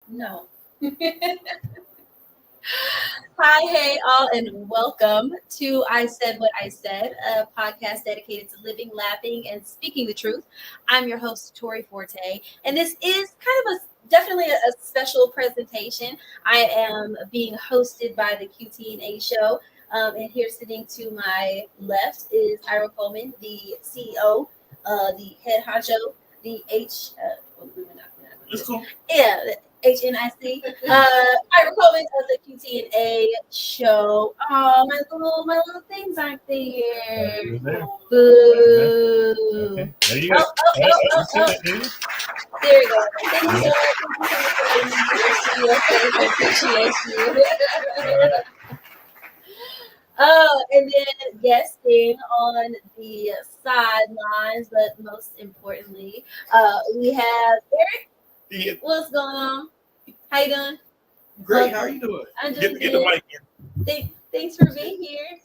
No. Hi, hey, all, and welcome to I Said What I Said, a podcast dedicated to living, laughing, and speaking the truth. I'm your host, Tori Forte, and this is kind of definitely a special presentation. I am being hosted by the QT&A show, and here sitting to my left is Ira Coleman, the CEO, the head honcho, the H. It's cool. Yeah, HNIC. Ira Coleman of the QT&A show. Oh, my little things aren't there. Boo. Okay. There you go. There you go. Thank you so much. Appreciate you. Oh, and then guesting on the sidelines, but most importantly, we have Eric. Yeah. What's going on? How you doing? Great. How are you doing? I'm Get doing the good. mic in. Thanks for being here.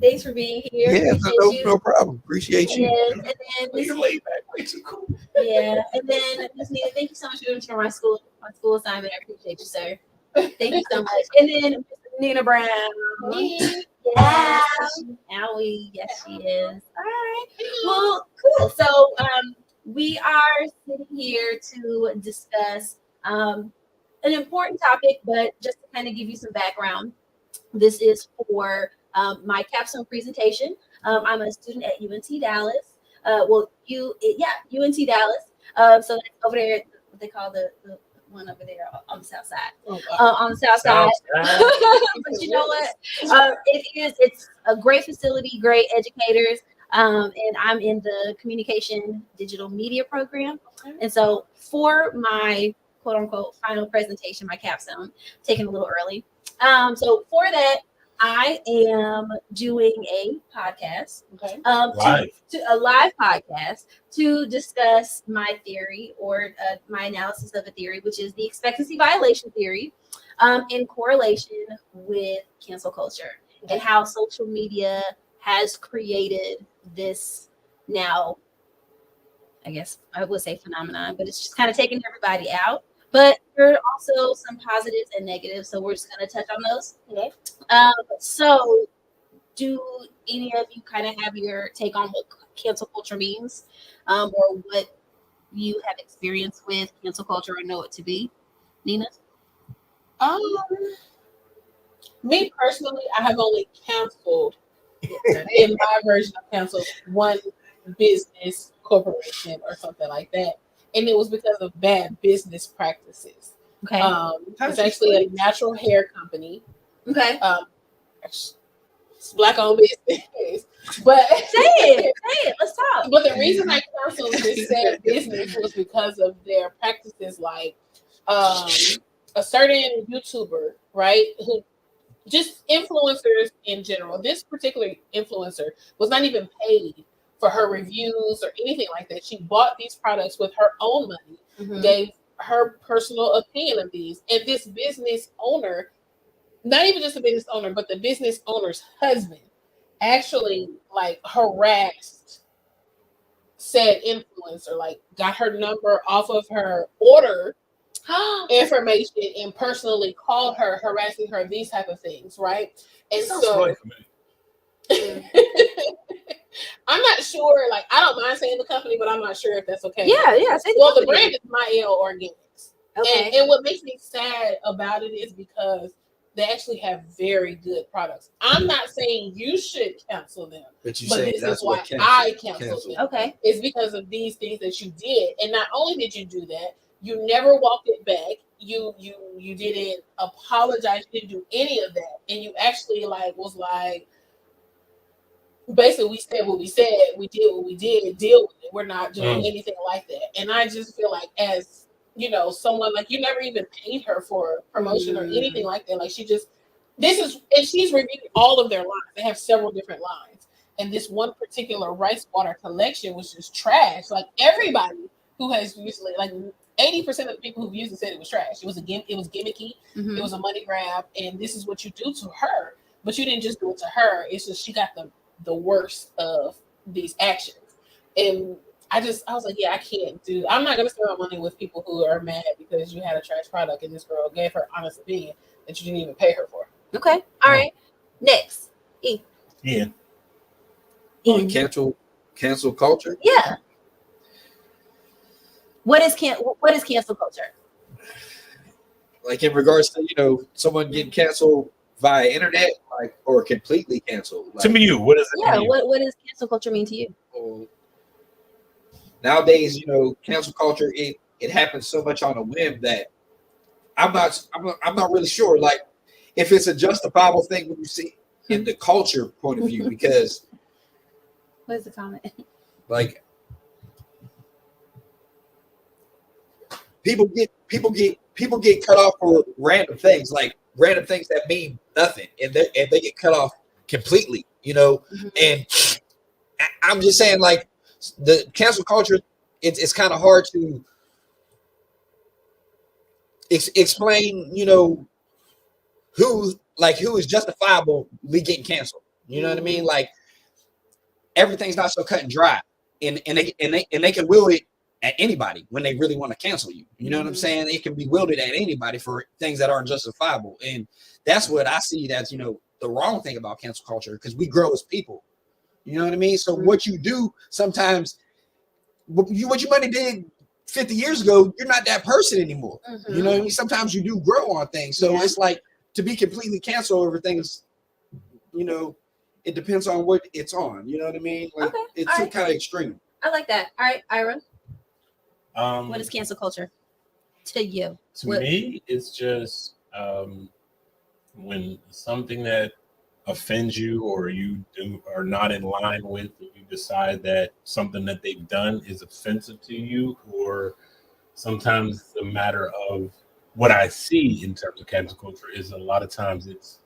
Thanks for being here. Yeah, Appreciate no problem. Appreciate you. Yes, and then You're laid back. Makes it cool. yeah, and then Miss Nina, thank you so much for doing my school assignment. I appreciate you, sir. Thank you so much. And then Miss Nina Brown. Yeah. Owie. Yes, she is. All right. Well, cool. So we are sitting here to discuss an important topic, but just to kind of give you some background, this is for my capstone presentation. I'm a student at UNT Dallas. UNT Dallas. So that's over there, what they call the one over there on the south side. On the south side. But you know what? It's a great facility, great educators. And I'm in the communication digital media program. And so for my quote unquote final presentation, my capstone, taking a little early. So for that, I am doing a podcast, a live podcast to discuss my theory or my analysis of a theory, which is the expectancy violation theory, in correlation with cancel culture and how social media has created this now, I guess I would say phenomenon, but it's just kind of taking everybody out. But there are also some positives and negatives, so we're just going to touch on those. Okay. So, do any of you kind of have your take on what cancel culture means, or what you have experience with cancel culture or know it to be? Nina? Me personally, I have only canceled in my version of canceled one business, corporation, or something like that. And it was because of bad business practices. Okay. It's actually a natural hair company. Okay. It's Black-owned business. But say it. Let's talk. But the reason I canceled this said business was because of their practices, like a certain YouTuber, right, who just influencers in general. This particular influencer was not even paid for her reviews or anything like that. She bought these products with her own money, gave her personal opinion of these. And this business owner, not even just the business owner, but the business owner's husband actually like harassed said influencer, like got her number off of her order information and personally called her, harassing her, these type of things, right? And so I'm not sure, like, I don't mind saying the company, but I'm not sure if that's okay. Yeah. Well, the brand is Mael Organics. Okay. And what makes me sad about it is because they actually have very good products. I'm not saying you should cancel them, but this is why I canceled them. Okay. It's because of these things that you did. And not only did you do that, you never walked it back. You didn't apologize. You didn't do any of that. And you actually was like, basically, we said what we said, we did what we did, deal with it. We're not doing anything like that. And I just feel like, as you know, someone like, you never even paid her for promotion or anything like that. Like, she just, and she's reviewed all of their lines. They have several different lines. And this one particular rice water collection was just trash. Like, everybody who has used it, like 80% of the people who've used it said it was trash. It was gimmicky. It was a money grab. And this is what you do to her. But you didn't just do it to her. It's just she got the worst of these actions. And I was like, yeah, I can't do. I'm not gonna spend my money with people who are mad because you had a trash product and this girl gave her honest opinion that you didn't even pay her for. Okay. All right. Next. E. Yeah. E. Cancel culture. Yeah. What is cancel culture? Like in regards to someone getting canceled via internet, like or completely canceled. Like, To me, what is it? Yeah. to you? What does cancel culture mean to you? well, nowadays, cancel culture it happens so much on a whim that I'm not really sure. Like if it's a justifiable thing when you see in the culture point of view, because What is the comment? like people get cut off for random things that mean nothing, and they get cut off completely, Mm-hmm. and I'm just saying, like, the cancel culture, it's kind of hard to explain, who is justifiably getting canceled. You know what I mean? Like everything's not so cut and dry, and they can will it at anybody when they really want to cancel you. You know what I'm saying? It can be wielded at anybody for things that aren't justifiable, and that's what I see that's the wrong thing about cancel culture, because we grow as people. You know what I mean? So what you do sometimes, what you might have did 50 years ago, you're not that person anymore. Mm-hmm. You know what I mean? Sometimes you do grow on things. So it's like to be completely canceled over things, it depends on what it's on. You know what I mean? Like it's kind of extreme. I like that. All right, Ira. What What is cancel culture to you? To me, it's just when something that offends you or you are not in line with, you decide that something that they've done is offensive to you, or sometimes the matter of what I see in terms of cancel culture is a lot of times it's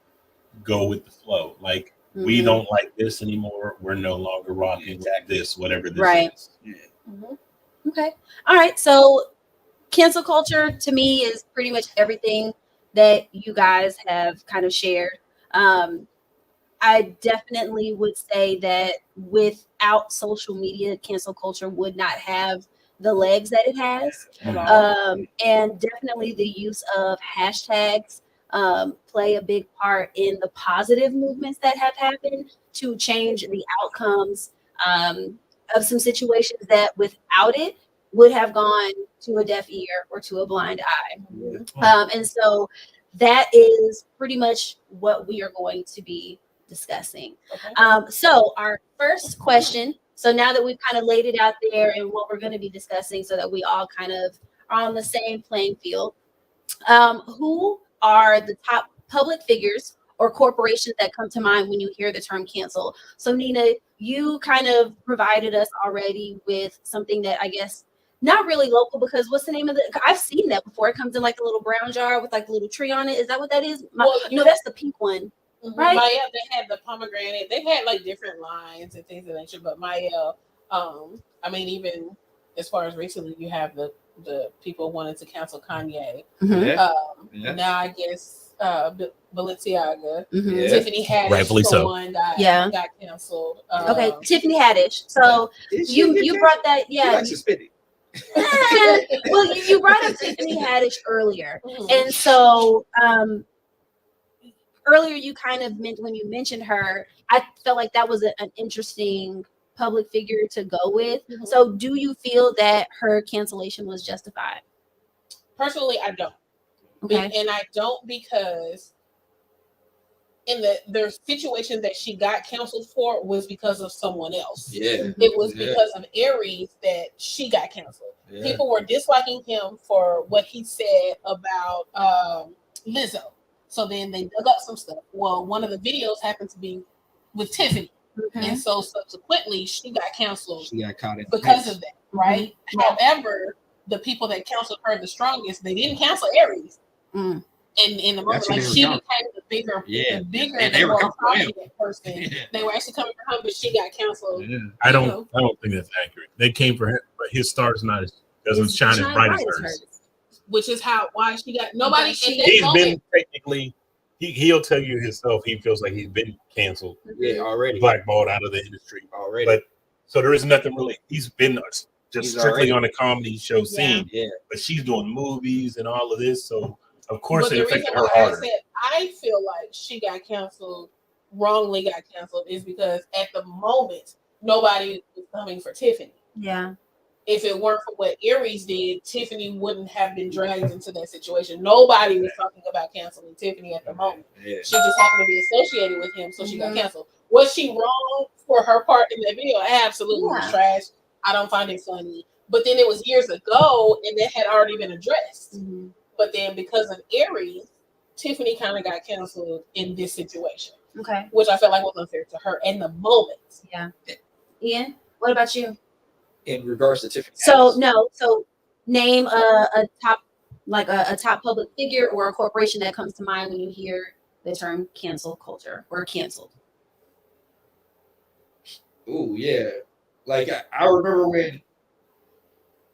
go with the flow. Like we don't like this anymore. We're no longer rocking this, whatever this is. Yeah. Mm-hmm. Okay. All right. So cancel culture to me is pretty much everything that you guys have kind of shared. I definitely would say that without social media, cancel culture would not have the legs that it has. And definitely the use of hashtags play a big part in the positive movements that have happened to change the outcomes of some situations that without it would have gone to a deaf ear or to a blind eye. And so that is pretty much what we are going to be discussing. So our first question, so now that we've kind of laid it out there and what we're going to be discussing so that we all kind of are on the same playing field, who are the top public figures or corporations that come to mind when you hear the term cancel? So Nina, you kind of provided us already with something that I guess not really local, because what's the name of the, I've seen that before. It comes in like a little brown jar with like a little tree on it. Is that what that is? No, that's the pink one. Right? Maya, they had the pomegranate. They've had like different lines and things of that nature. But Maya, I mean, even as far as recently, you have the people wanting to cancel Kanye. Now I guess Balenciaga, Tiffany Haddish, rightfully so, one got canceled. Okay, Tiffany Haddish. So you brought that, well, you brought up Tiffany Haddish earlier, and so earlier you kind of meant, when you mentioned her, I felt like that was an interesting public figure to go with. So do you feel that her cancellation was justified? Personally, I don't. Okay. And I don't because in the situation that she got canceled for was because of someone else. It was because of Aries that she got canceled. People were disliking him for what he said about Lizzo. So then they dug up some stuff. Well, one of the videos happened to be with Tiffany. And so subsequently she got canceled. She got caught in because of that, right? However, the people that canceled her the strongest, they didn't cancel Aries. And in the moment, like she became the bigger and more prominent person. They were actually coming for him, but she got canceled. I don't think that's accurate. They came for him, but his star's doesn't shine as bright as hers. Which is why she got nobody. He's been technically. He'll tell you himself. He feels like he's been canceled. Already blackballed out of the industry already. But so there is nothing really. He's been just He's strictly already- on the comedy show scene. Yeah. But she's doing movies and all of this, so of course But it the affected reason her why I harder. said I feel like she got canceled, wrongly got canceled, is because at the moment nobody was coming for Tiffany. Yeah. If it weren't for what Aries did, Tiffany wouldn't have been dragged into that situation. Nobody was talking about canceling Tiffany at the moment. Yeah. She just happened to be associated with him, so she got Mhm. canceled. Was she wrong for her part in that video? Absolutely, it was Yeah. trash. I don't find it funny. But then it was years ago, and that had already been addressed. Mhm. But then because of Aries, Tiffany kind of got canceled in this situation, Okay. which I felt like was unfair to her in the moment. Yeah. Ian, what about you? In regards to Tiffany. So name a top a top public figure or a corporation that comes to mind when you hear the term cancel culture or canceled. Ooh, yeah. Like I remember when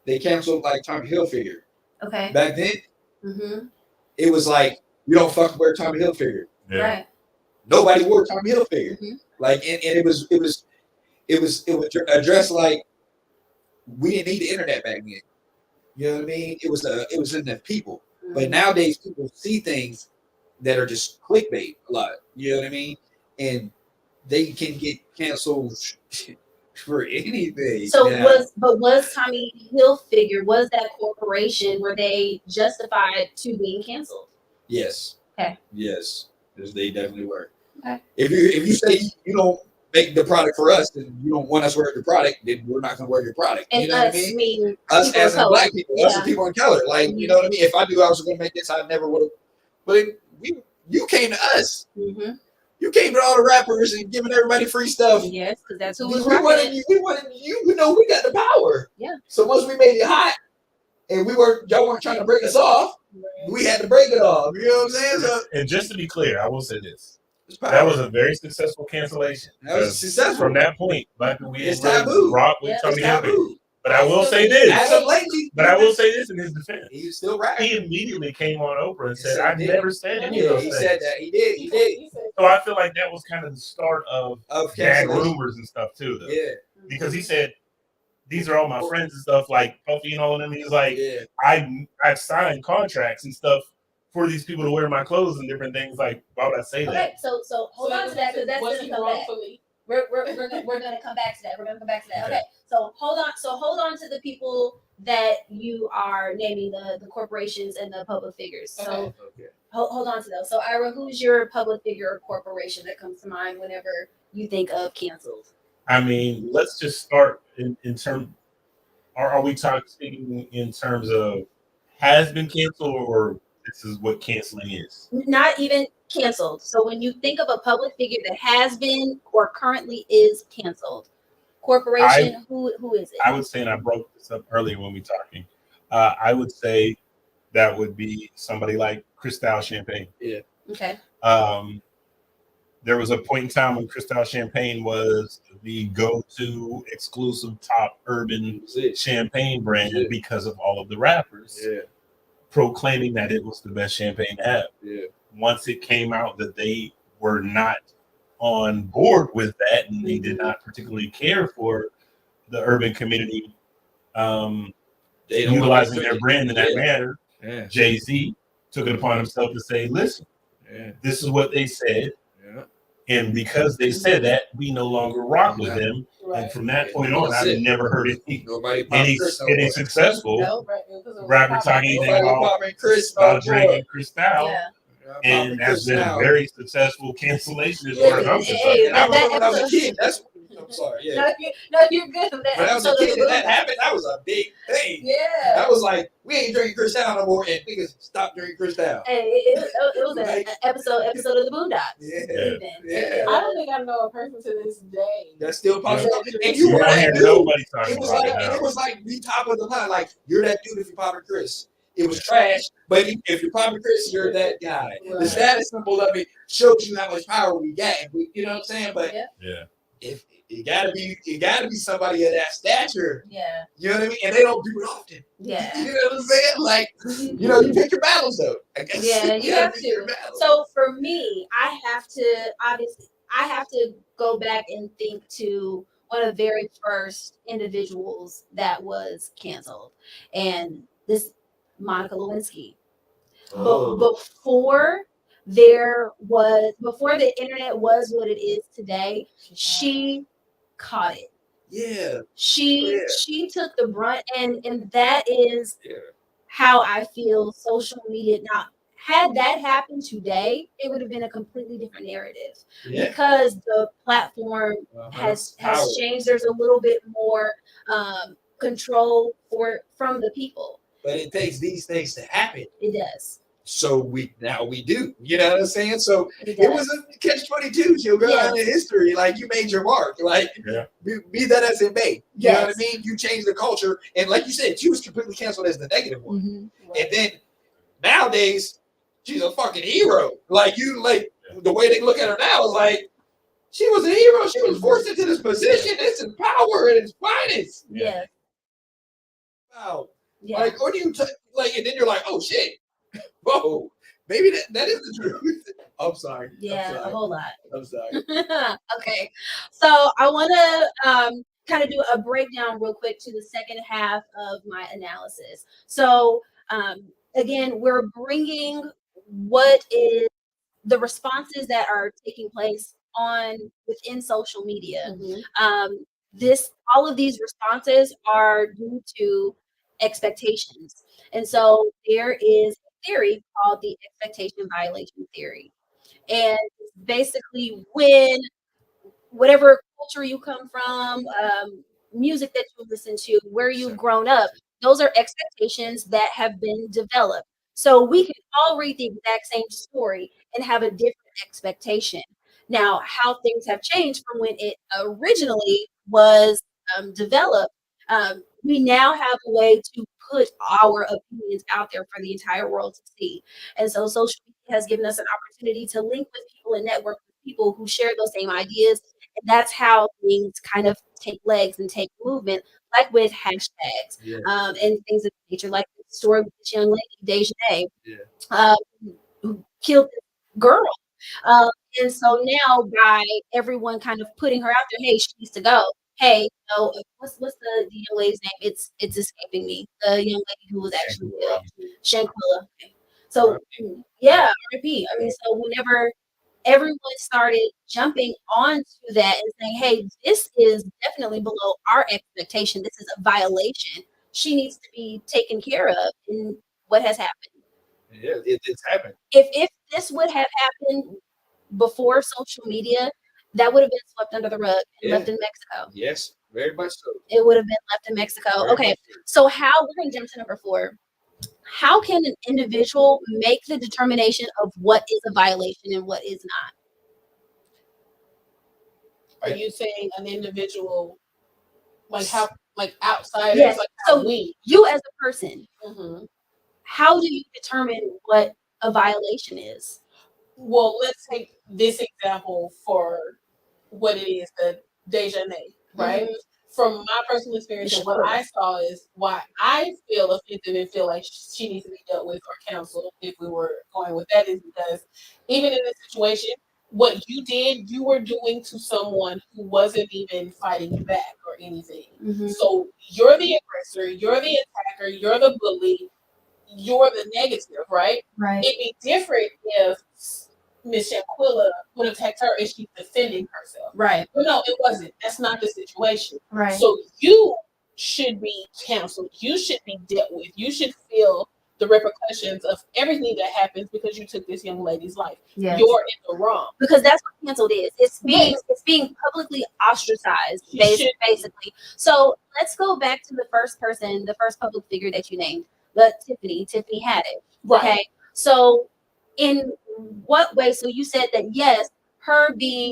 they canceled like Tommy Hilfiger. Okay. Back then, Mm-hmm. it was like you don't fucking wear Tommy Hilfiger. Yeah. Right. Nobody wore Tommy Hilfiger. Mhm. Like, and it was addressed like we didn't need the internet back then. You know what I mean? It was in the people. But nowadays, people see things that are just clickbait a lot. You know what I mean? And they can get canceled for anything. So now. was Tommy Hilfiger, was that corporation, were they justified to being canceled? Yes. Okay. Yes. Yes, they definitely were. Okay. If you say you don't make the product for us, and you don't want us to wear your product, then we're not going to wear your product. And you know us, what I mean? mean Us people as of in color. black people, us as Yeah. people in color. Like, you know what I mean? If I knew I was going to make this, I never would have. But you came to us. Mm-hmm. You came to all the rappers and giving everybody free stuff. Yes, because that's who We was wanted rocking it. you. We wanted you. You know, we got the power. Yeah. So once we made it hot, and y'all weren't trying to break us off, we had to break it off. You know what I'm saying? So And just to be clear, I will say this. it's power. That was a very successful cancellation. That was because successful. From that point, Black people It's didn't really taboo. rock with Yeah, Tommy It's Hilfiger. taboo. But I will say As this. of lately, But I will say this in his defense. he's still rapping. He immediately came on Oprah and He said, said "I he never said any of Yeah, those he things." said that. He did. He did. So I feel like that was kind of the start of bad Cancellation. rumors and stuff too, though. Yeah. Because he said, "These are all my friends and stuff, like Puffy and all of them." He's like, Yeah. I've signed contracts and stuff for these people to wear my clothes and different things. Like, why would I say that? Okay, so hold on to that because that's was gonna he come back. wrongfully? We're gonna come back to that. We're gonna come back to that. Okay. So hold on to the people that you are naming, the corporations and the public figures. So Okay. hold on to those. So Ira, who's your public figure or corporation that comes to mind whenever you think of canceled? I mean, let's just start in terms. Are we speaking in terms of has been canceled, or this is what canceling is? Not even canceled. So when you think of a public figure that has been or currently is canceled, corporation, who is it? I would say, and I broke this up earlier when we were talking, I would say that would be somebody like Cristal Champagne. Okay. There was a point in time when Cristal Champagne was the go-to exclusive top urban champagne brand because of all of the rappers proclaiming that it was the best champagne to have. Once it came out that they were not on board with that and they did not particularly care for the urban community utilizing their brand in that manner, Jay-Z took it upon himself to say, listen, this is what they said. And because they said that, we no longer rock with them. And from that point on, I've never heard any successful rapper talking anything about drinking Cristal. Yeah. And that's been a very successful cancellation as Listen, far as I'm hey, concerned. I remember when I was a kid. I'm sorry. Yeah. No, you're good. When I was a kid and that happened, that was a big thing. Yeah. That was like, we ain't drinking Cristal no more, and niggas stop drinking Cristal. Hey, it was an episode of the Boondocks. Yeah. I don't think I know a person to this day. That's still possible. And You you were don't that hear dude. nobody talking It was about like, it and now. it was like the top of the line. Like, you're that dude if you're Papa Chris. It was trash, but if you're Papa Chris, you're that guy. Right. The status symbol of it shows you how much power we got. You know what I'm saying? But Yeah. if it gotta be somebody of that stature. Yeah. You know what I mean? And they don't do it often. Yeah. You know what I'm saying? Like, you know, you pick your battles though. I guess. Yeah, you gotta have pick your to. battles. So for me, I have to go back and think to, one of the very first individuals that was canceled, and this Monica Lewinsky. But before the internet was what it is today, she caught it. Yeah. She took the brunt, and that is how I feel social media. Now, had that happened today, it would have been a completely different narrative because the platform has changed. There's a little bit more control from the people. But it takes these things to happen. It does. So we do. You know what I'm saying? So it was a catch-22. You'll go down in history like you made your mark. Like be that as it may. You know what I mean? You changed the culture, and like you said, she was completely canceled as the negative one. Mm-hmm. Right. And then nowadays, she's a fucking hero. Like the way they look at her now is like she was a hero. She was forced into this position. It's in power at its finest. Yeah. Wow. Yeah. Like, or do you and then you're like, oh shit. Whoa, maybe that is the truth. I'm sorry. Yeah, a whole lot. I'm sorry. Okay, so I want to kind of do a breakdown real quick to the second half of my analysis. So again, we're bringing what is the responses that are taking place within social media. Mm-hmm. All of these responses are due to expectations, and so there is theory called the expectation violation theory. And basically when whatever culture you come from, music that you listen to, where you've grown up, those are expectations that have been developed. So we can all read the exact same story and have a different expectation. Now, how things have changed from when it originally was developed, we now have a way to put our opinions out there for the entire world to see. And so social media has given us an opportunity to link with people and network with people who share those same ideas. And that's how things kind of take legs and take movement, like with hashtags and things of nature, like the story with this young lady, Deja, who killed this girl. And so now by everyone kind of putting her out there, hey, she needs to go. Hey, what's the young lady's name? It's escaping me. The young lady who was actually killed, Shanquilla. Okay. So R.I.P. I mean, so whenever everyone started jumping onto that and saying, hey, this is definitely below our expectation. This is a violation. She needs to be taken care of. And what has happened? Yeah, it's happened. If this would have happened before social media, that would have been swept under the rug and left in Mexico. Yes, very much so. It would have been left in Mexico. Okay, so we're going to jump to number 4. How can an individual make the determination of what is a violation and what is not? Are you saying an individual, outsiders? Yes. Like so you as a person, how do you determine what a violation is? Well, let's take this example for what it is, the Deja, right? Mm-hmm. From my personal experience, and what I saw is why I feel offended and feel like she needs to be dealt with or counseled, if we were going with that, is because even in this situation, what you did, you were doing to someone who wasn't even fighting back or anything. Mm-hmm. So you're the aggressor, you're the attacker, you're the bully, you're the negative, right? Right. It'd be different if Miss Shanquilla would attack her and she's defending herself. Right. But no, it wasn't. That's not the situation. Right. So you should be counseled. You should be dealt with. You should feel the repercussions of everything that happens because you took this young lady's life. Yes. You're in the wrong. Because that's what canceled is. It's being publicly ostracized, basically. So let's go back to the first public figure that you named, Tiffany had it. Right. Okay. So in what way? So you said that yes,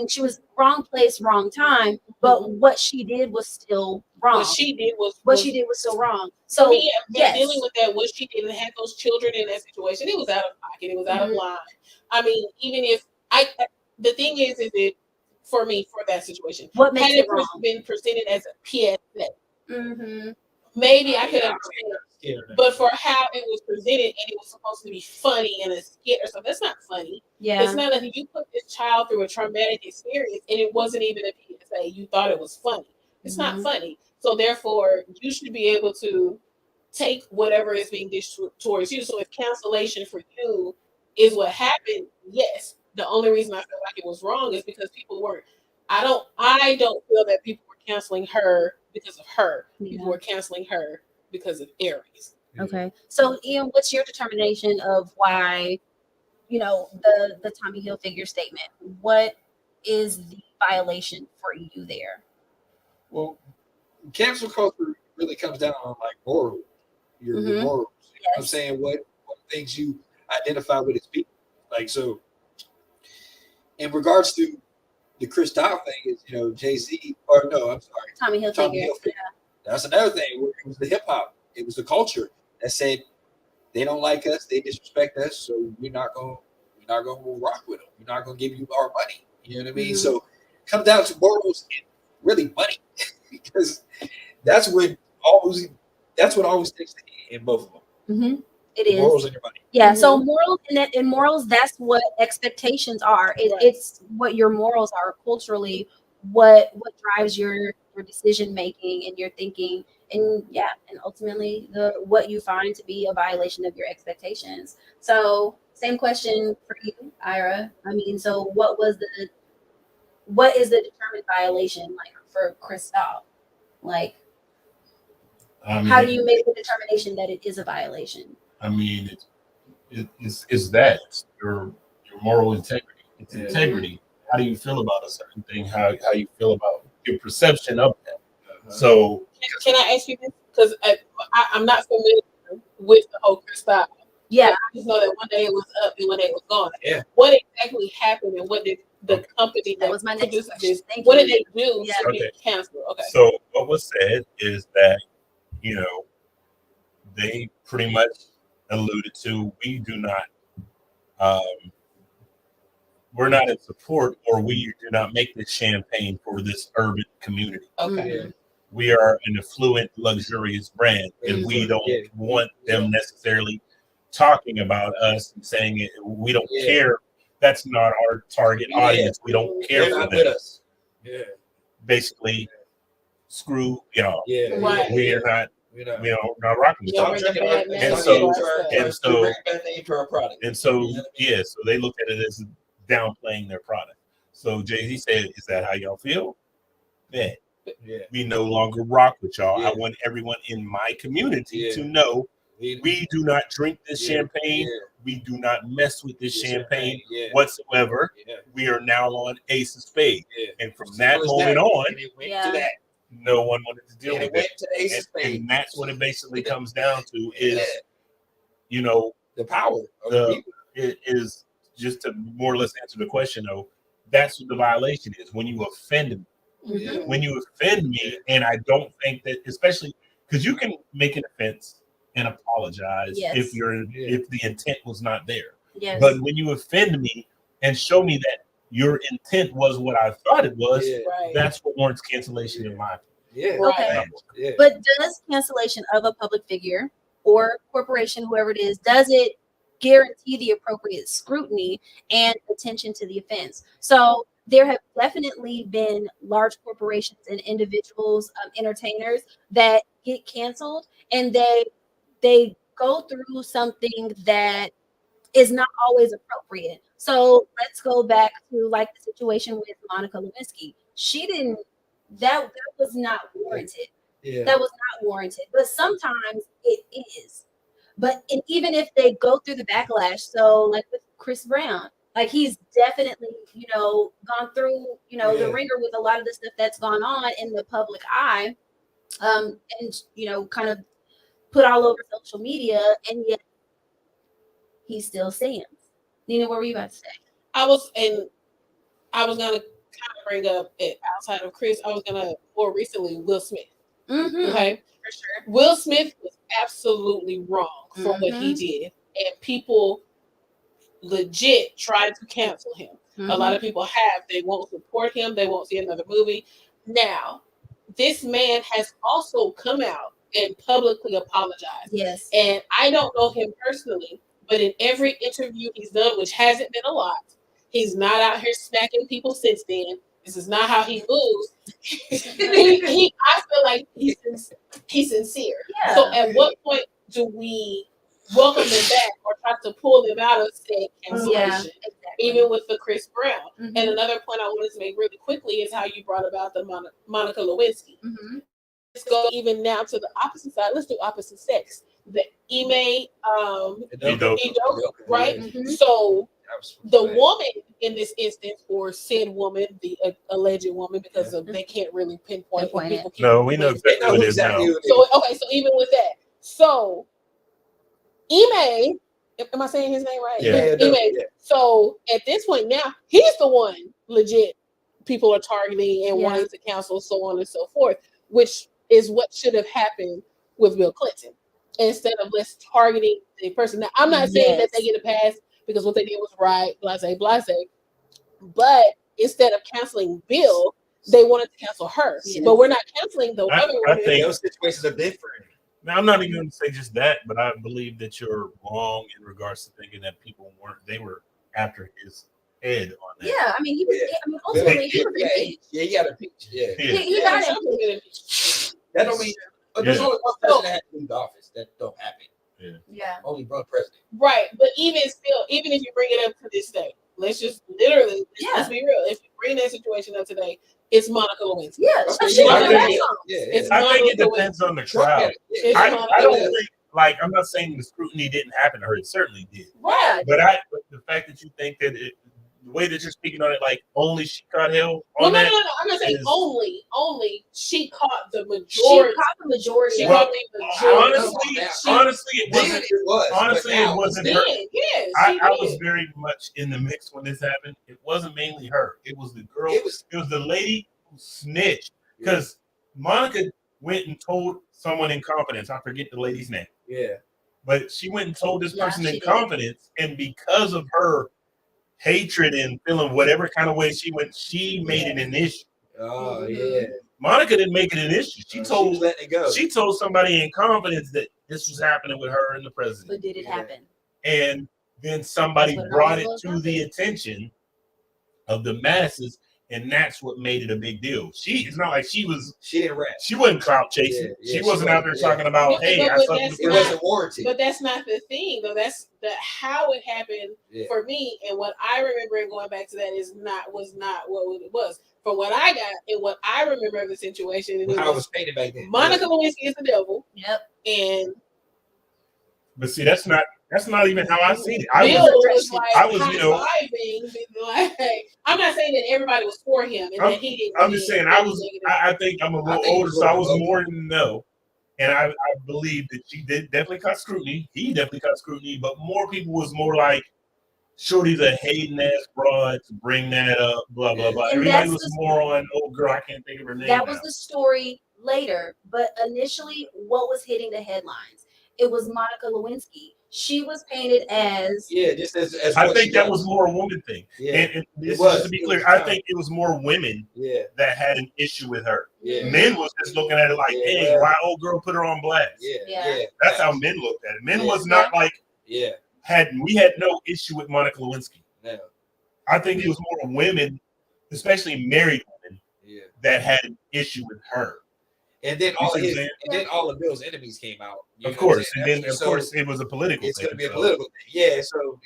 she was wrong place, wrong time, but what she did was still wrong. What she did was still wrong. So dealing with that, what she did and had those children in that situation, it was out of pocket. It was out of line. I mean, even if the thing is it for me for that situation, what makes it wrong? Been presented as a PSA, maybe I could understand. But for how it was presented and it was supposed to be funny and a skit or something, that's not funny. Yeah. It's not like you put this child through a traumatic experience and it wasn't even a PSA. You thought it was funny. It's not funny. So therefore, you should be able to take whatever is being dished towards you. So if cancellation for you is what happened, yes. The only reason I feel like it was wrong is because people weren't. I don't feel that people were canceling her because of her. People were canceling her because of Aries. Okay. So Ian, what's your determination of why, the Tommy Hilfiger statement? What is the violation for you there? Well, cancel culture really comes down on like moral, your morals. You know what I'm saying? What things you identify with as people. Like, so in regards to the Chris Dow thing is, Jay-Z, or no, I'm sorry, Tommy Hilfiger. Yeah. That's another thing. Where it was the hip hop. It was the culture that said they don't like us, they disrespect us, so we're not gonna rock with them. We're not gonna give you our money. You know what I mean? So it comes down to morals and really money, because that's what always takes the heat in both of them. It is morals and your money. Yeah. So morals and morals, that's what expectations are. It's what your morals are culturally, what drives your decision making and your thinking, and ultimately what you find to be a violation of your expectations. So same question for you, Ira. I mean, so what is the determined violation like for Crystal? Like, how do you make the determination that it is a violation? I mean, it's that it's your moral integrity. It's integrity. How do you feel about a certain thing? How you feel about your perception of that? So, can I ask you this? Because I'm not familiar with the whole Crystal. Yeah, I just know that one day it was up and one day it was gone. Yeah. What exactly happened, and what did the company that was my next question. What did they do to be canceled? Okay. So what was said is that they pretty much alluded to, we do not, we're not in support, or we do not make this champagne for this urban community. Okay. We are an affluent, luxurious brand, and we don't want them necessarily talking about us and saying it. We don't care. That's not our target audience. We don't care for them. Basically, screw y'all. Right. We are not. We're not rocking with y'all. And so they look at it as downplaying their product. So Jay-Z said, "Is that how y'all feel? Man, we no longer rock with y'all. I want everyone in my community to know we do not drink this champagne. We do not mess with this champagne whatsoever. We are now on Ace of Spades." And from that moment on, no one wanted to deal with it. And that's what it basically comes down to is, the power of the people. It is just to more or less answer the question, though. That's what the violation is, when you offend me. When you offend me, and I don't think that, especially because you can make an offense and apologize if the intent was not there. But when you offend me and show me that your intent was what I thought it was, that's what warrants cancellation in my opinion. Okay. But does cancellation of a public figure or corporation, whoever it is, does it guarantee the appropriate scrutiny and attention to the offense? So there have definitely been large corporations and individuals, entertainers that get canceled, and they go through something that is not always appropriate. So let's go back to like the situation with Monica Lewinsky. That was not warranted. That was not warranted. But sometimes it is. And even if they go through the backlash, so like with Chris Brown, like he's definitely, gone through, the ringer with a lot of the stuff that's gone on in the public eye, and kind of put all over social media, and yet he still stands. Nina, what were you about to say? I was gonna kind of bring up it outside of Chris. I was gonna more recently Will Smith. Okay, for sure. Will Smith was absolutely wrong for what he did, and people legit tried to cancel him. A lot of people have. They won't support him. They won't see another movie. Now, this man has also come out and publicly apologized. Yes. And I don't know him personally, but in every interview he's done, which hasn't been a lot, he's not out here smacking people since then. This is not how he moves. I feel like he's sincere. Yeah. So at what point do we welcome them back or try to pull them out of said cancellation? Yeah, exactly. Even with the Chris Brown. Mhm. And another point I wanted to make really quickly is how you brought about the Monica Lewinsky. Mm-hmm. Let's go even now to the opposite side. Let's do opposite sex. The Ime, Edo, right? Mhm. So the woman in this instance, or said woman, the alleged woman, because they can't really pinpoint Pinpoint people. No, we know exactly what it is now. So okay, so even with that, so Ime, am I saying his name right? Yeah. Ime. Yeah. So at this point now, he's the one legit people are targeting and wanting to cancel, so on and so forth, which is what should have happened with Bill Clinton. Instead of let's targeting the person. Now, I'm not saying that they get a pass because what they did was right, blase, blase. But instead of canceling Bill, they wanted to cancel her. Yes. But we're not canceling the other I women. think those situations are different. Now, I'm not even going to say just that, but I believe that you're wrong in regards to thinking that people they were after his head on that. Yeah, I mean, he was. I mean, ultimately, he was impeached. Yeah, he got impeached. Yeah. He got impeached. That don't mean. But there's only one president that had to leave the office. That don't happen. Yeah. Only one president. Right, but even still, even if you bring it up to this day, let's just literally, let's be real. If you bring that situation up today, it's Monica Lewinsky. Yeah, Okay, she I was think- the song. Yeah. I think it depends on the crowd. I don't think, like, I'm not saying the scrutiny didn't happen to her. It certainly did. Right. But the fact that you think that the way that you're speaking on it, like only she caught hell on No. that. I'm not saying only. She caught the majority. She caught the majority. She Well, caught the majority. Honestly, it wasn't. Honestly, it wasn't her. Yes, I was very much in the mix when this happened. It wasn't mainly her. It was the girl. It was the lady who snitched because Monica went and told someone in confidence. I forget the lady's name. Yeah. But she went and told this person in she did. confidence, and because of her hatred and feeling whatever kind of way she made it an issue. Oh yeah. Monica didn't make it an issue. She told letting it go. She told somebody in confidence that this was happening with her and the president. But did it happen? And then somebody brought it to the attention of the masses, and that's what made it a big deal. It's not like she didn't rap. She wasn't clout chasing. She wasn't out there talking about, hey, I saw this. It wasn't warranted. But that's not the thing, though. That's how it happened for me, and what I remember and going back to that was not what it was. From what I got and what I remember of the situation, and how it was painted back then. Monica Lewinsky is the devil. Yep. But see, that's not even how I see it. Bill was like high-fiving, like, I'm not saying that everybody was for him and that he didn't. I'm just saying I think I'm a little older, so I was more in the know. And I believe that she definitely caught scrutiny. He definitely caught scrutiny, but more people was more like, Shorty's a hating ass broad to bring that up, blah, blah, blah. Everybody was more on, oh girl, I can't think of her name. That was the story later, but initially, what was hitting the headlines? It was Monica Lewinsky. She was painted as just as I think that was more a woman thing. Yeah, and just to be clear, I think it was more women that had an issue with her. Yeah. Men was just looking at it like, hey, why old girl put her on blast? Yeah. That's how men looked at it. Men was not like we had no issue with Monica Lewinsky. No. I think it was more women, especially married women, that had an issue with her. And then all of Bill's enemies came out. Of course, and then of course it was a political. It's going to be a political thing. Yeah. So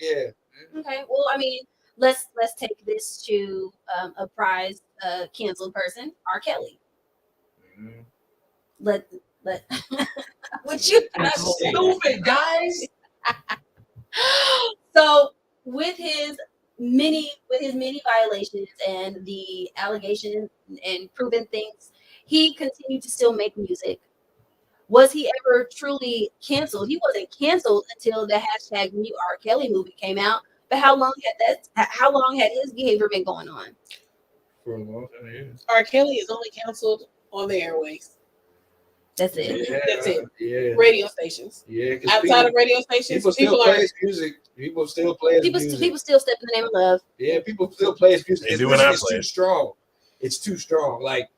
Okay. Well, I mean, let's take this to a prize canceled person, RKelly. Mm-hmm. Let would you? Stupid guys. So with his many violations and the allegations and proven things, he continued to still make music. Was he ever truly canceled? He wasn't canceled until the hashtag New R. Kelly movie came out. But how long had his behavior been going on? For a long time, years. R. Kelly is only canceled on the airways. That's it. That's it. Yeah. Radio stations. Yeah. Outside of radio stations, people still play his music. People still play his music. People still step in the name of love. Yeah, people still play his music. They do when I It's play. too strong. It's too strong. Like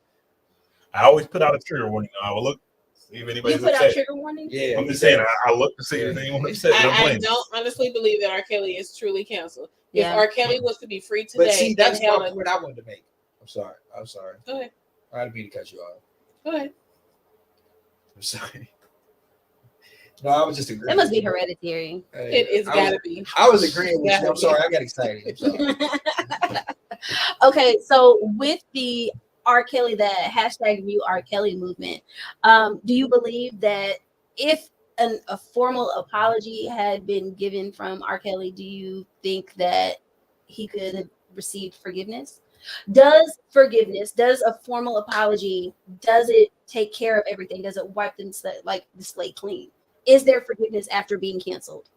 I always put out a trigger warning. I will look, see if anybody's You put upset. out trigger warning? Yeah. I'm just saying, I look to see if anyone upset. I don't honestly believe that R. Kelly is truly canceled. Yeah. If R. Kelly was to be free today, But see, that's my point I wanted to make. I'm sorry. Go ahead. I didn't mean to cut you off. Go ahead. I'm sorry. No, I was just agreeing. That must be hereditary. It's gotta be. I was agreeing with you. Gotta I'm sorry. I got excited. I'm sorry. Okay, so with the R. Kelly, the hashtag View R. Kelly movement, do you believe that if a formal apology had been given from R. Kelly, do you think that he could have received forgiveness? Does a formal apology, does it take care of everything? Does it wipe the slate clean? Is there forgiveness after being canceled?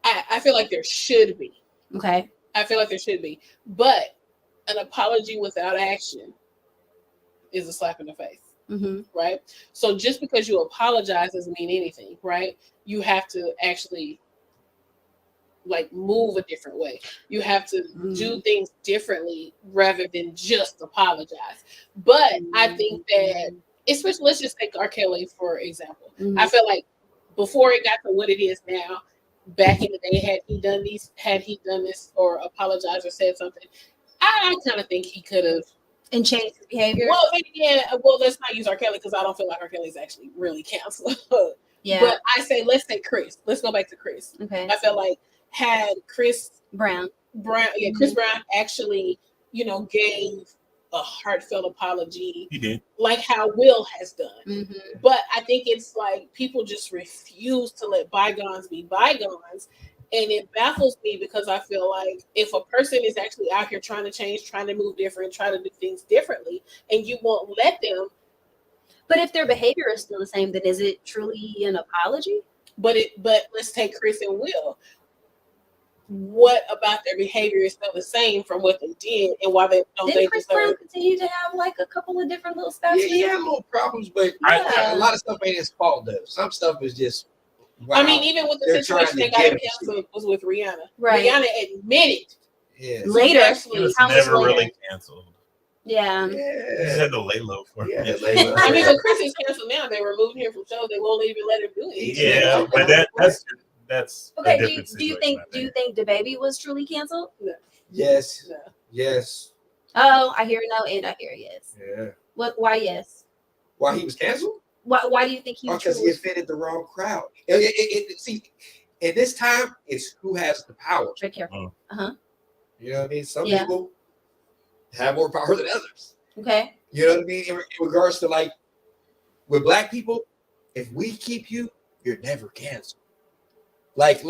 I feel like there should be. Okay. I feel like there should be. But an apology without action is a slap in the face. Mm-hmm. Right? So just because you apologize doesn't mean anything, right? You have to actually like move a different way. You have to do things differently rather than just apologize. But I think that, especially, let's just take R. Kelly for example. I feel like before it got to what it is now, back in the day, had he done this or apologized or said something, I kind of think he could have And changed his behavior. Well, let's not use R. Kelly because I don't feel like R. Kelly's actually really canceled. Yeah. But I say let's take Chris. Let's go back to Chris. Okay. I feel like had Chris Brown, Chris Brown actually, gave a heartfelt apology. He did. Like how Will has done. Mm-hmm. But I think it's like people just refuse to let bygones be bygones. And it baffles me because I feel like if a person is actually out here trying to change, trying to move different, trying to do things differently, and you won't let them. But if their behavior is still the same, then is it truly an apology? But let's take Chris and Will. What about their behavior is still the same from what they did and why they don't Did Chris Brown continue to have like a couple of different little stuff? Yeah, he had little problems, but a lot of stuff ain't his fault though. Some stuff is just. Wow. I mean, even with the situation that got him canceled was with Rihanna. Right. Rihanna admitted. Yeah. Later, He was never really canceled. Yeah. He just had to lay low for a minute. I mean, when Chris is canceled now, they removed him from shows. They won't even let him do it. Yeah, but that's okay. A different Do you think DaBaby was truly canceled? No. Yes. No. Yes. Oh, I hear no and I hear yes. Yeah. What? Why yes? Why he was canceled? Why do you think he was? Because he offended the wrong crowd. See, in this time, it's who has the power. Very careful. You know what I mean? Some people have more power than others. Okay. You know what I mean? In regards to like with black people, if we keep you, you're never canceled. Like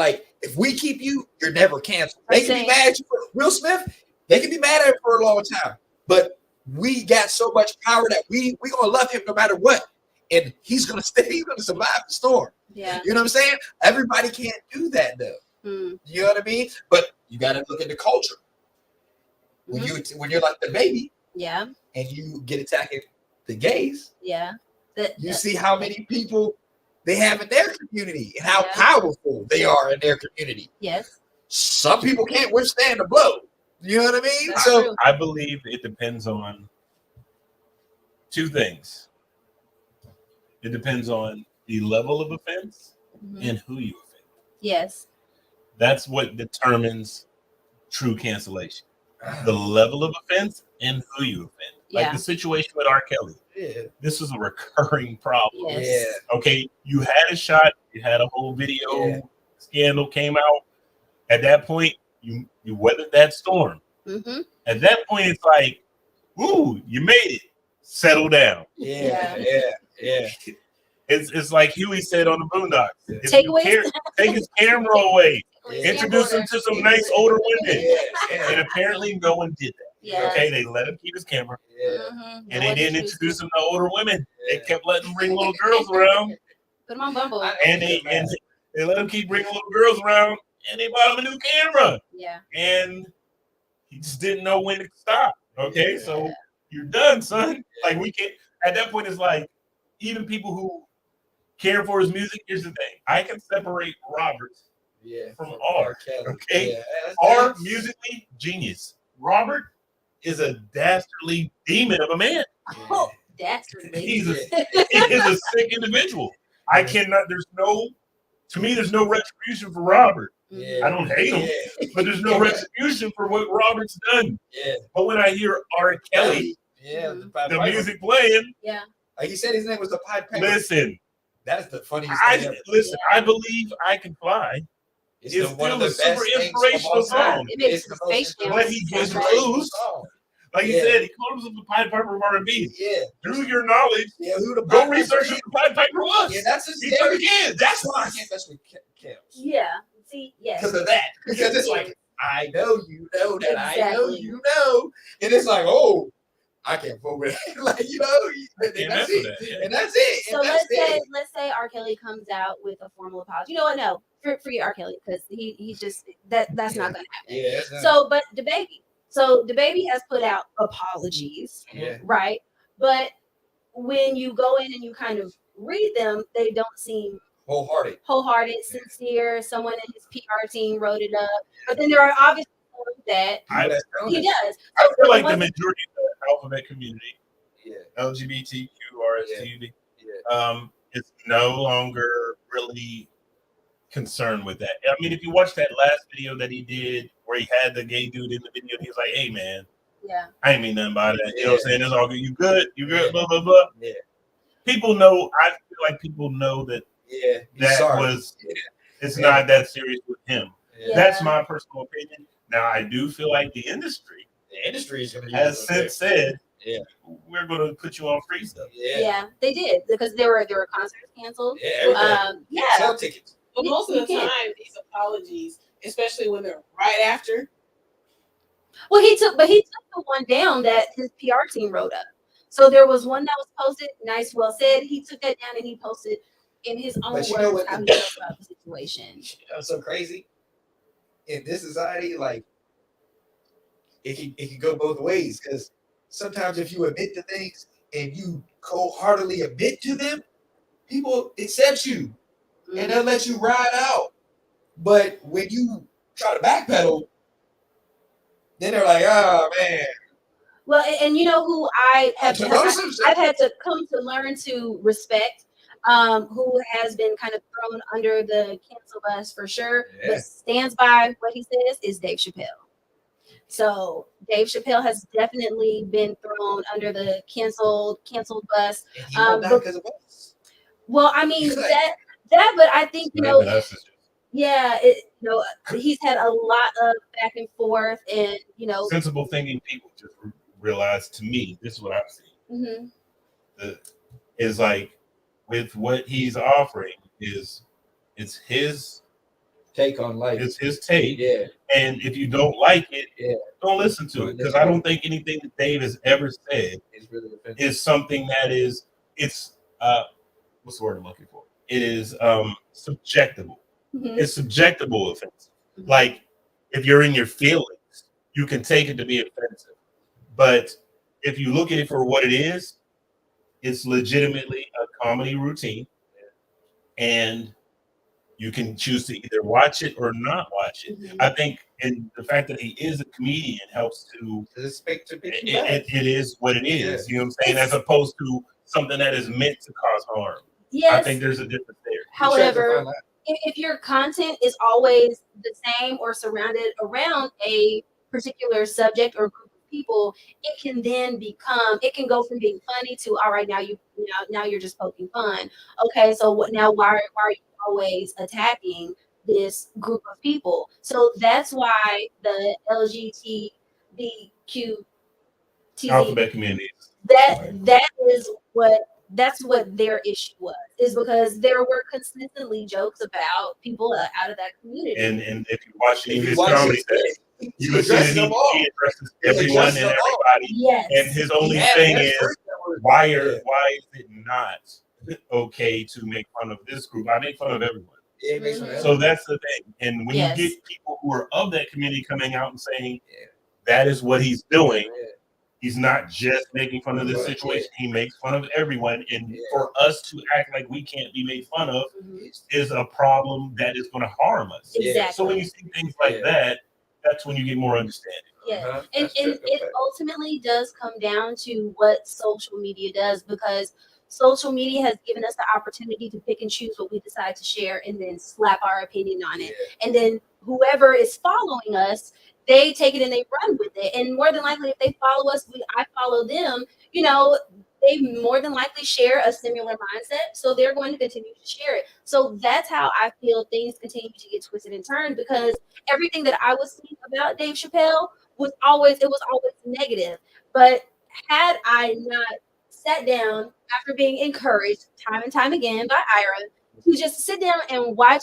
if we keep you, you're never canceled. They can be mad at you for Will Smith. They can be mad at him for a long time, but we got so much power that we gonna love him no matter what. And he's gonna stay. He's gonna survive the storm. Yeah. You know what I'm saying? Everybody can't do that though. You know what I mean? But you got to look at the culture. When you're like the baby. Yeah. And you get attacking the gays. Yeah. You see how many people they have in their community and how powerful they are in their community. Yes. Some people can't withstand a blow. You know what I mean? That's true. I believe it depends on two things. It depends on the level of offense and who you offend. Yes. That's what determines true cancellation. The level of offense and who you offend. Like the situation with R. Kelly. Yeah. This is a recurring problem. Yes. Yeah. Okay, you had a shot, you had a whole video scandal came out. At that point, you weathered that storm. At that point, it's like, ooh, you made it. Settle down. Yeah. It's like Huey said on the Boondocks. Take his camera away. Yeah. Introduce him to some nice older women. And apparently no one did that. Yeah. Okay, they let him keep his camera. And they didn't introduce him to older women. They kept letting him bring little girls around. Put him on Bumble. And they let him keep bringing little girls around. And they bought him a new camera. Yeah. And he just didn't know when to stop. Okay, so you're done, son. Like we can't. At that point, it's like even people who care for his music. Here's the thing: I can separate Robert from R. Okay, R musically genius. Robert is a dastardly demon of a man. Oh, dastardly. He is a sick individual. I cannot. There's no To me, there's no retribution for Robert. Yeah. I don't hate him, but there's no retribution for what Robert's done. Yeah. But when I hear RKelly, the music playing, like he said, his name was the Pied Piper. listen, that is the funniest thing ever. Listen, I Believe I Can Fly. It's one of the still a best super inspirational song. It makes But he gives clues. Like he said, he calls himself the Pied Piper of R&B. Yeah. Through your knowledge, who the go research who the Pied Piper was. Yeah, that's his he took again. That's why I can't mess with Kels. Yeah. See, yes. Because of that. Because it's like, I know you know that I know you know. And it's like, oh, I can't vote with it. Like, you know, and that's it. And that's it. So let's say R. Kelly comes out with a formal apology. You know what? No, forget R. Kelly, because he just that's not gonna happen. Yeah. So but DaBaby has put out apologies. Yeah. Right. But when you go in and you kind of read them, they don't seem wholehearted, sincere. Someone in his PR team wrote it up. But then there are obviously that he does. I feel like the majority of the alphabet community, LGBTQ, RSTUV, is no longer really concerned with that. I mean, if you watch that last video that he did where he had the gay dude in the video, he was like, hey, man, I ain't mean nothing by that. You know what I'm saying? It's all good. You good? You good? Blah, blah, blah. Yeah. People know, I feel like people know that it's not that serious with him. Yeah. That's my personal opinion. Now, I do feel like the industry is going to has since said, we're going to put you on free stuff. Yeah, they did, because there were concerts canceled. Sell tickets. But most of the time, these apologies, especially when they're right after. Well, he took the one down that his PR team wrote up. So there was one that was posted, nice, well said. He took that down and he posted in his own words how he felt about the situation. That's so crazy. In this society, like it can go both ways, because sometimes if you admit to things and you cold-heartedly admit to them, people accept you and they'll let you ride out. But when you try to backpedal, then they're like, oh man. Well, and you know who I've had to come to learn to respect, who has been kind of thrown under the cancel bus for sure, but stands by what he says, is Dave Chappelle. So Dave Chappelle has definitely been thrown under the canceled bus. Well, I mean that, but I think he's had a lot of back and forth, and sensible thinking people just realize, to me, this is what I've seen. Is like, with what he's offering, it's his take on life. It's his take. And if you don't like it, don't listen to it, because I don't think anything that Dave has ever said is something that is what's the word I'm looking for? It is subjectable. It's subjectable offensive. Like, if you're in your feelings, you can take it to be offensive. But if you look at it for what it is, it's legitimately a comedy routine. And you can choose to either watch it or not watch it. I think, and the fact that he is a comedian helps to speak to people. It is what it is. You know what I'm saying? As opposed to something that is meant to cause harm. Yes. I think there's a difference there. However, if your content is always the same or surrounded around a particular subject or group of people, it can then go from being funny to, all right, now you're just poking fun. Okay, so why are you always attacking this group of people? So that's why the LGBTQ alphabet communities, that's what their issue was, is because there were consistently jokes about people out of that community. And if you watch his comedy set, you will see that he addresses everyone and everybody. Yes. And his only thing is, why is it not okay to make fun of this group? I make fun of everyone. So that's the thing. And when you get people who are of that community coming out and saying that is what he's doing, he's not just making fun of this situation. He makes fun of everyone. And for us to act like we can't be made fun of is a problem that is going to harm us. Exactly. So when you see things like that, that's when you get more understanding. Yeah. And it ultimately does come down to what social media does, because social media has given us the opportunity to pick and choose what we decide to share and then slap our opinion on it. And then whoever is following us, they take it and they run with it. And more than likely, if they follow us, I follow them, you know, they more than likely share a similar mindset. So they're going to continue to share it. So that's how I feel things continue to get twisted and turned, because everything that I was seeing about Dave Chappelle was always negative. But had I not sat down after being encouraged time and time again by Ira to just sit down and watch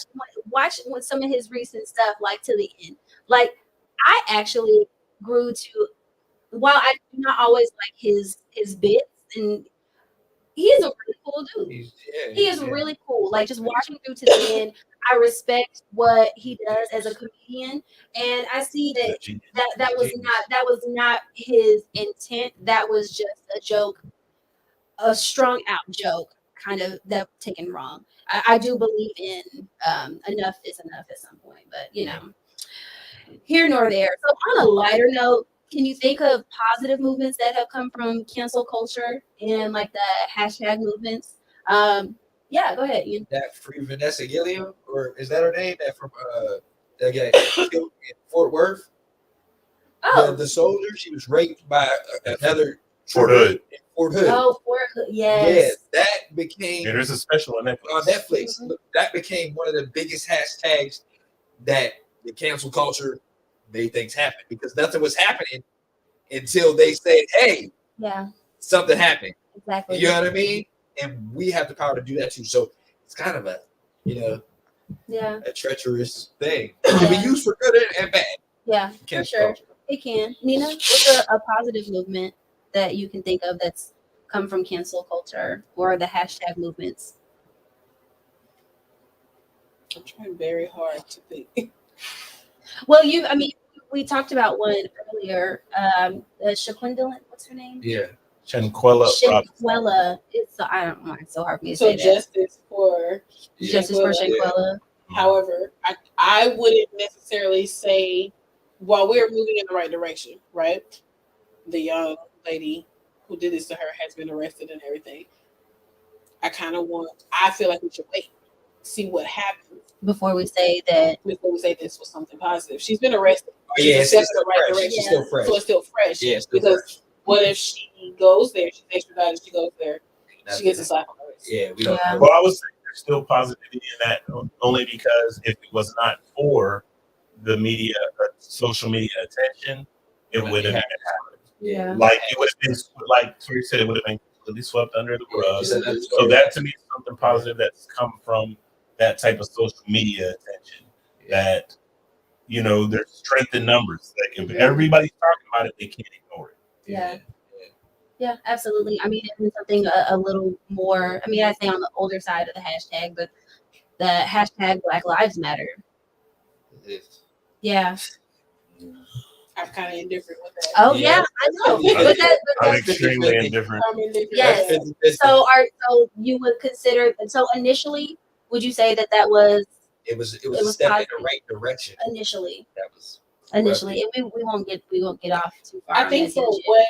some of his recent stuff like to the end, like I actually grew to, while I do not always like his bits, and he's a really cool dude. He is really cool. Like just watching through to the end, I respect what he does as a comedian, and I see that was not his intent. That was just a joke, a strung out joke, kind of that taken wrong. I do believe in enough is enough at some point, but you know, here nor there. So on a lighter note, can you think of positive movements that have come from cancel culture and like the hashtag movements? Yeah, go ahead, Ian. That free Vanessa Gilliam, or is that her name? That from that guy killed in Fort Worth. Oh, The soldier, she was raped by another Fort Hood. in Fort Hood. oh, Fort Hood, yes. Yeah, that became There's a special on Netflix. Mm-hmm. Look, that became one of the biggest hashtags that the cancel culture made things happen, because nothing was happening until they said, "Hey, Yeah, something happened." exactly. You know what I mean? And we have the power to do that too. So it's kind of a, Yeah, a treacherous thing. It can be used for good and bad. yeah, for Cancel sure. culture. It can. Nina, what's a positive movement that you can think of that's come from cancel culture or the hashtag movements? I'm trying very hard to think. Well, we talked about one earlier. Shaquindulin, what's her name? Yeah. Shanquella Robinson. Shanquella. I don't know. It's so hard for me to So say that. justice for Justice for Shanquella. However, I wouldn't necessarily say, while we're moving in the right direction, right? The young lady who did this to her has been arrested and everything. I feel like we should wait, see what happens Before we say that. before we say this was something positive. She's been arrested. Yeah, She's a step in the right direction. She's still fresh. So it's still fresh. Yeah, it's still because fresh. what if she goes there, she's extradited, she goes there, she gets a slap on the wrist. Yeah, we don't Yeah. know. Well, I would say there's still positivity in that, only because if it was not for the media, social media attention, it would have happened. Yeah. Like it would have been, like Tori said, it would have been completely swept under the rug. So So that to me is something positive that's come from that type of social media attention. That there's strength in numbers. Like if everybody's talking about it, they can't ignore it. Yeah. Yeah, absolutely. I mean, it's something a little more. I mean, I say on the older side of the hashtag, but the hashtag Black Lives Matter. Yeah. I'm kind of indifferent with that. Oh yeah, I know. But I'm extremely indifferent. I'm indifferent. Yes. with that. So you would consider, so initially, would you say that was It was It a was step positive. in the right direction. initially, That was and we won't get off too far. I on think that tangent.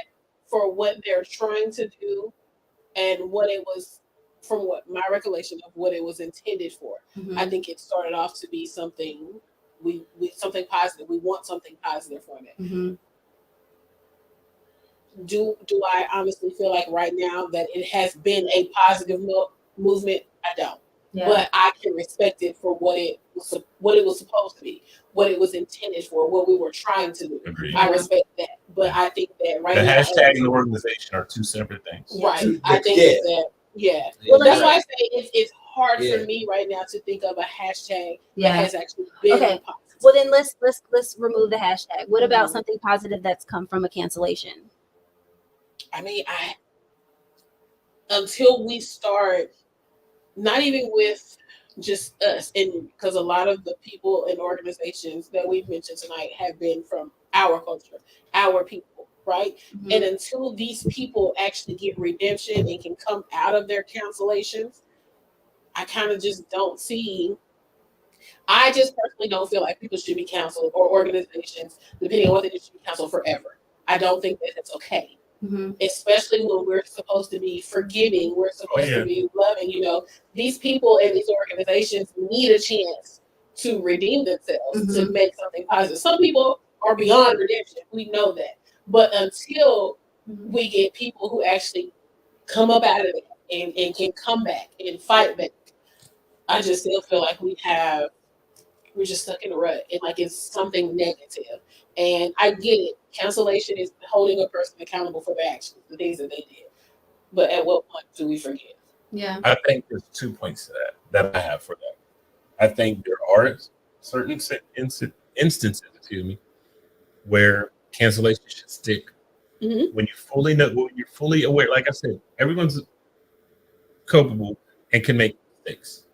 for what they're trying to do, and what it was, from what my recollection of what it was intended for, Mhm. I think it started off to be something something positive. We want something positive from it. Mhm. Do I honestly feel like right now that it has been a positive movement? I don't. Yeah. But I can respect it for what it was supposed to be, what it was intended for, what we were trying to do. Agreed. I respect that, but I think that right The now, hashtag and the organization are two separate things. right? I think that Well, that's why I say it's hard Yeah. for me right now to think of a hashtag Yeah. that has actually been Okay. positive. Well, then let's remove the hashtag. What about something positive that's come from a cancellation? I mean, until we start, not even with just us, and because a lot of the people and organizations that we've mentioned tonight have been from our culture, our people, right? Mhm. And until these people actually get redemption and can come out of their cancellations, I kind of just don't see. I just personally don't feel like people should be canceled, or organizations, depending on what they do, should be canceled forever. I don't think that it's okay. especially when we're supposed to be forgiving, we're supposed yeah. to be loving. You know, these people and these organizations need a chance to redeem themselves, to make something positive. Some people are beyond redemption. We know that. But until we get people who actually come up out of it and can come back and fight back, I just still feel like we're just stuck in a rut and like it's something negative. And I get it. Cancellation is holding a person accountable for their actions, the things that they did. But at what point do we forgive? Yeah. I think there's 2 points to that I have for that. I think there are certain instances, where cancellation should stick. When you fully know, when you're fully aware, like I said, everyone's culpable and can make mistakes.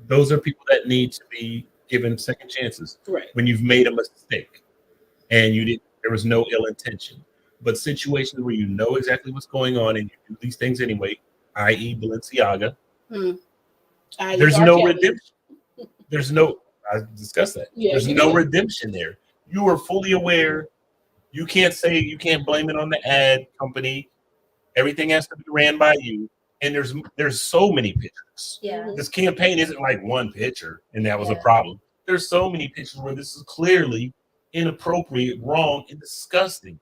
Those are people that need to be given second chances. Right. When you've made a mistake and there was no ill intention. But situations where you know exactly what's going on and you do these things anyway, i.e. Balenciaga, there's no redemption. I discussed that. Yeah, there's no redemption there. You are fully aware. You can't blame it on the ad company. Everything has to be ran by you. And there's so many pictures. Yeah. This campaign isn't like one picture and that was a problem. There's so many pictures where this is clearly inappropriate, wrong, and disgusting.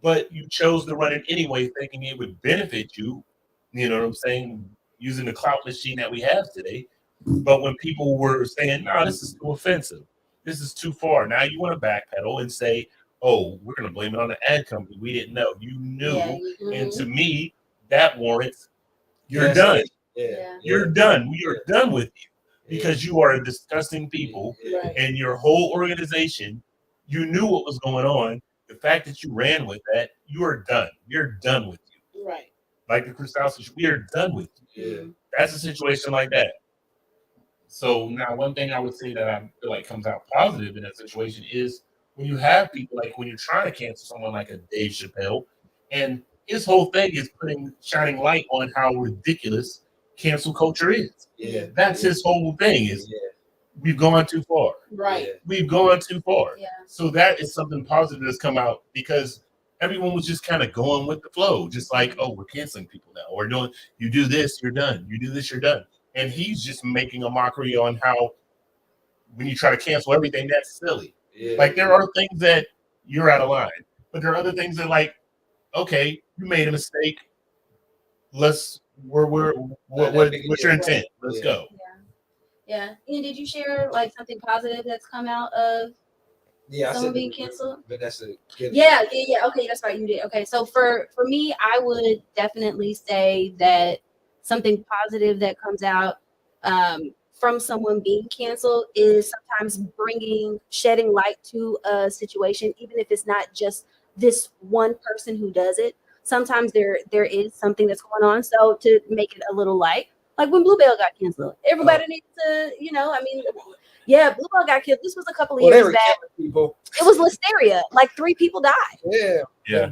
But you chose to run it anyway, thinking it would benefit you. You know what I'm saying? Using the clout machine that we have today. But when people were saying, no, this is too offensive. This is too far. Now you want to backpedal and say, oh, we're going to blame it on the ad company. We didn't know. You knew. And to me, that warrants you're done. Yeah. You're done. We are done with you because you are disgusting people and your whole organization, you knew what was going on. The fact that you ran with that, you are done. You're done with you. Right. Like the Chris House, we are done with you. Yeah. That's a situation like that. So now one thing I would say that I feel like comes out positive in that situation is when you have people like when you're trying to cancel someone like a Dave Chappelle, and his whole thing is shining light on how ridiculous cancel culture is. Yeah. That's his whole thing is we've gone too far. Right. We've gone too far. Yeah. So that is something positive that's come out because everyone was just kind of going with the flow, just like, oh, we're canceling people now. We're doing, you do this, you're done. You do this, you're done. And he's just making a mockery on how when you try to cancel everything, that's silly. Yeah. Like there are things that you're out of line, but there are other things that like, okay, you made a mistake. What's your intent? Let's go. Yeah. Ian, did you share like something positive that's come out of someone being canceled? But that's a good. Yeah. Okay, that's right. You did. Okay, so for me, I would definitely say that something positive that comes out from someone being canceled is sometimes shedding light to a situation, even if it's not just this one person who does it. Sometimes there is something that's going on. So to make it a little light, like when Bluebell got canceled, everybody needs to, Bluebell got killed. This was a couple of years back. People. It was listeria. Like 3 people died. Yeah. Yeah.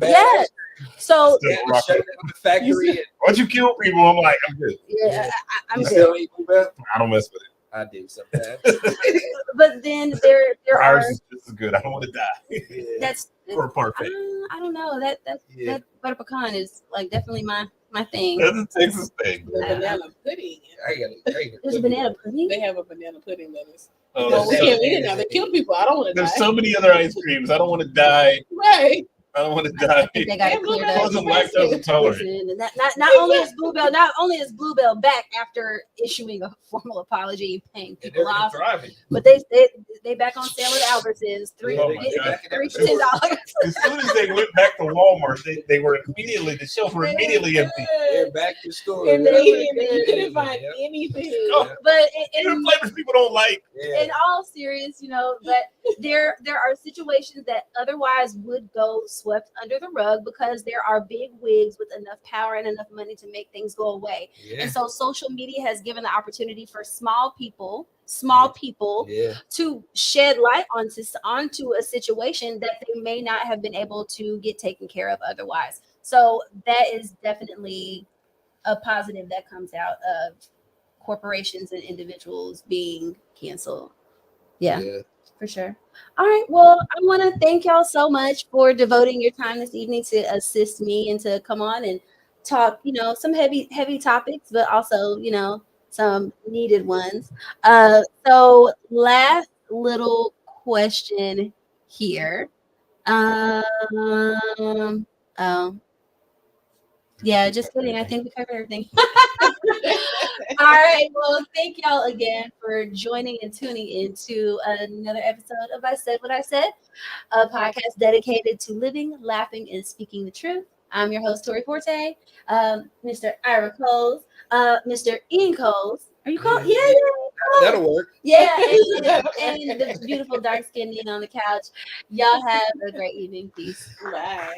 So shut down the factory. Once you kill people, I'm like, I'm good. Yeah, I'm You good. still eat Bluebell? I don't mess with it. I do sometimes. But then there are. Ours is just as good. I don't want to die. That's for parfait. I don't know. That butter pecan is like definitely my thing. That's a Texas thing. The banana pudding. There's a banana pudding. They have a banana pudding that is. Oh, we can't eat it now. They kill people. I don't want to die. There's so many other ice creams. I don't want to die. Right. I don't want to die. They got it cleared up. I'm lactose intolerant. Listen, not only is Bluebell back after issuing a formal apology and paying people off, but they back on sale at Albertsons. $3 to $10. As soon as they went back to Walmart, they were immediately, the shelves were immediately empty. They're back to store. And you couldn't find anything. But flavors people don't like. In all serious, but there are situations that otherwise would go swept under the rug because there are big wigs with enough power and enough money to make things go away. And so social media has given the opportunity for small people to shed light onto a situation that they may not have been able to get taken care of otherwise. So that is definitely a positive that comes out of corporations and individuals being canceled. Yeah. For sure. All right. Well, I want to thank y'all so much for devoting your time this evening to assist me and to come on and talk, some heavy topics, but also, some needed ones. So last little question here. Um, oh, yeah, just kidding. I think we covered everything. All right. Well, thank y'all again for joining and tuning into another episode of I Said What I Said, a podcast dedicated to living, laughing, and speaking the truth. I'm your host, Tori Forte, Mr. Ira Coles, Mr. Ian Coles. Are you called? Yeah, That'll work. yeah. And the beautiful dark skinned Ian on the couch. Y'all have a great evening. Peace. Bye.